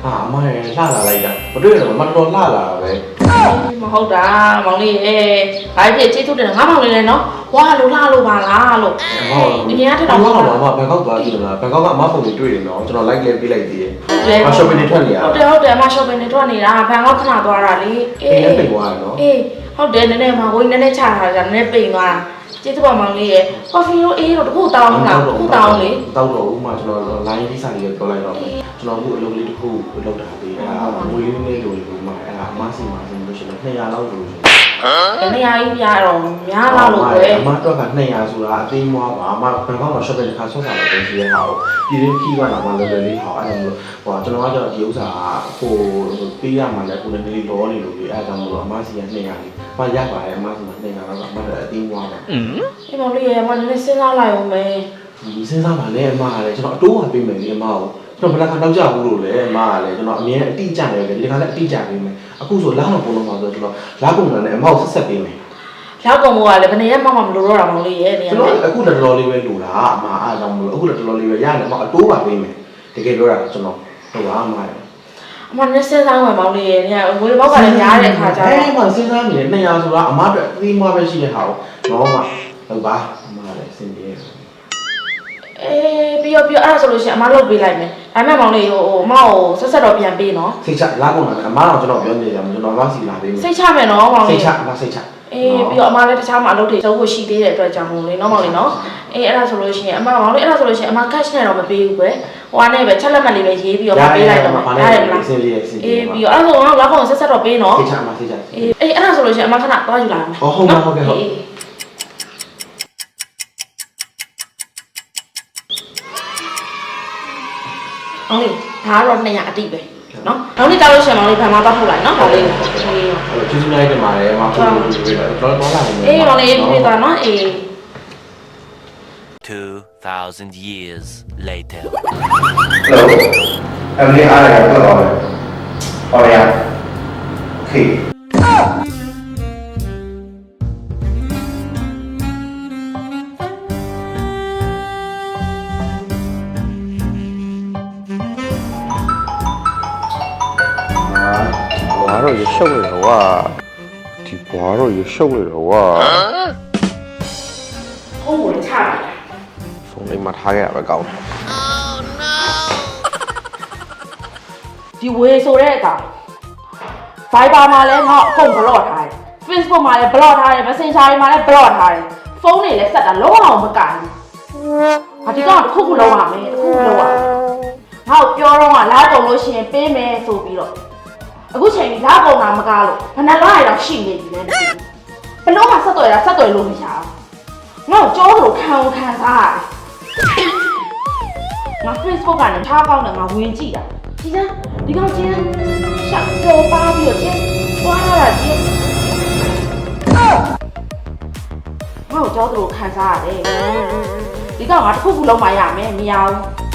အမရဲ့လှလာလိုက်တာမတွေ့ရတော့မတော်လှလာပဲမဟုတ်တာမောင်လေးဘာဖြစ်ချစ်ထုတ်တယ်ငါမောင်လေးလည်းနော်ဝါလို့လှလို့ပါလားလို့အရင်ကထက်တော့ဘန်ကောက်သွားကြည့်လားဘန်ကောက်ကအမပုံတွေတွေ့တယ်နော်ကျွန်တော် like လေးပေးလိုက်သေးတယ်အရှော့ပင်းတွေထွက်နေရဟုတ်တယ်အမရှော့ပင်းတွေထွက်နေတာဘန်ကောက်ခဏသွားတာလေပိတ်သွားတယ်နော်ဟုတ်တယ်နည်းနည်းမှကိုကြီးနည်းနည်းချထားတာနည်းနည်းပိန်သွားတာကျေးဇူးပါမောင်လေးရဲ့ကော်ဖီတို့တော့တခုတောင်းလားတခုတောင်းလေတောက်တော့ဦးမှာကျွန်တော် line ကြီးစာလေးပြောလိုက်တော့ကျွန်တော်အခုအလုပ်လေးတစ်ခုလုပ်တာလေငွေလေးလေးလိုလို့မှာအမစီမှာဆိုလို့ရှိရင်200လောက်လိုရှင်200ကြီးပြတော့များလားလို့ပဲအမတော့က200ဆိုတာအသိမွားပါအမဘန်ကောက်မှာ shopping တစ်ခါဆော့တာလည်းရှိရဟာကိုပြည်ရင်းခီးကတော့မလွယ်လွယ်လေးဟာအဲ့လိုဟိုကျွန်တော်ကဒီဥစ္စာဟိုပေးရမှာလည်းကိုယ်လည်းလေးလောနေလို့လေအဲ့ဒါကြောင့်မို့လို့အမစီက200လေးမရပါတယ်အမစီမှာ200လောက်ကအမလည်းအသိမွားပါအေးမောင်လေးရဲ့အမလည်းစဉ်းစားလိုက်အောင်မယ်စဉ်းစားပါလေအမကလည်းကျွန်တော်အတိုးပါပေးမယ်လေအမကိုကျွန်တော်ဘယ်လောက်ခါတော့ကြဘူးလို့လေအမကလည်းကျွန်တော်အမြဲအတိအကျနေတယ်ဒီခါလည်းအတိအကျပေးမယ်အခုဆိုလာတော့ပုံလုံးပါဆိုကျွန်တော်လာကုန်တယ်နဲ့အမကိုဆက်ပေးမယ်လာကုန်ကလည်းဘယ်နေရာမှမလိုတော့တာမောင်လေးရဲ့နေရာကျွန်တော်အခုတော်တော်လေးပဲလိုတာအမအားကြောင့်မလို့အခုတော်တော်လေးပဲရတယ်အမအတိုးပါပေးမယ်တကယ်ပြောတာကျွန်တော်ဟုတ်ပါအမရဲ့အမနဲ့စဉ်းစားဝင်မောင်လေးရဲ့နေငွေဘောက်ကလည်းများတဲ့ခါကျတော့အဲ့မှာစဉ်းစားနေတယ်200ဆိုတာအမအတွက်အသီးမွားပဲရှိတဲ့ဟာကိုတော့မှဟုတ်ပါအမလည်းအဆင်ပြေပြီးတော့အဲ့ဒါဆိုလို့ရှိရင်အမလုပ်ပေးလိုက်မယ်ဒါပေမဲ့မောင်လေးဟိုအမကိုဆက်တော့ပြန်ပေးနော်စိတ်ချလာကုန်တယ်အမတော့ကျွန်တော်ပြောနေကြမှာကျွန်တော်မစီလာပေးမယ်စိတ်ချမယ်နော်မောင်လေးစိတ်ချအမစိတ်ချပြီးတော့အမလည်းတခြားမှာအလုပ်တွေလုပ်ဖို့ရှိသေးတဲ့အတွက်ကြောင့်မို့လေနော်မောင်လေးနော်အဲ့ဒါဆိုလို့ရှိရင်အမမောင်လေးအဲ့ဒါဆိုလို့ရှိရင်အမ cash နဲ့တော့မပေးဘူးကွယ်ဟိုကနေပဲချက်လက်မှတ်လေးပဲရေးပြီးတော့ပေးလိုက်တော့မှာရတယ်မလားအဆင်ပြေပြီးတော့အဲ့ဒါဆိုတော့လာကုန်ဆက်တော့ပေးနော်စိတ်ချအမစိတ်ချအဲ့ဒါဆိုလို့ရှိရင်အမခဏသွားယူလာမယ်ဟုတ်ပါဟုတ်ကဲ့ဟုတ်အောင်လေဒါကတော့200အတိပဲနော်နောက်နေ့ကြောက်လို့ရှင်မောင်လေးဖန်မတော့ထုတ်လိုက်နော်ဒါလေးကျေးဇူးများတင်ပါတယ်မဟုတ်ဘူးတော့လာနေမောင်လေးပြေးသွားနော်2,000 years later Hello Emily အားရတော့တော့ဟောရခေတော့ရရှုပ်နေတော့ကွာဒီဘွားတော့ရရှုပ်နေတော့ကွာဟုတ်ကိုချလိုက်တာဖုန်းလေးမှာထားခဲ့ရပဲကောင်းတယ် Oh no ဒီဝေဆိုတဲ့အကောင် Viber မှာလည်းငါအကုန်ဘလော့ထားတယ် Facebook မှာလည်းဘလော့ထားတယ် Messenger မှာလည်းဘလော့ထားတယ်ဖုန်းတွေလည်းဆက်တာလုံးဝမကဘူးဟာဒီကောင်တစ်ခုခုလုံးရမယ်တစ်ခုခုလုံးရငါ့ကိုပြောတော့ကလာကုန်လို့ရှိရင်ပေးမယ်ဆိုပြီးတော့အခုချိန်ကြီးလာကုန်တာမကားလို့ဘယ်နှလားရတော့ရှိနေပြီလဲမသိဘူးဘလို့မှဆက်သွယ်လို့မရဘူးငါ့ကိုကြောလို့ခံစားရတယ်ငါ Facebook ကနေထားကောင်းတယ်ငါဝင်ကြည့်တာဒီစမ်းဒီကောင်ချင်းရှောက်ပေါ်ပါပြီးတော့ချင်းသွားလာချင်းငါ့ကိုကြောလို့ခံစားရတယ်ဒီကောင်ကတစ်ခုခုလုံးမရမယ်မရဘူး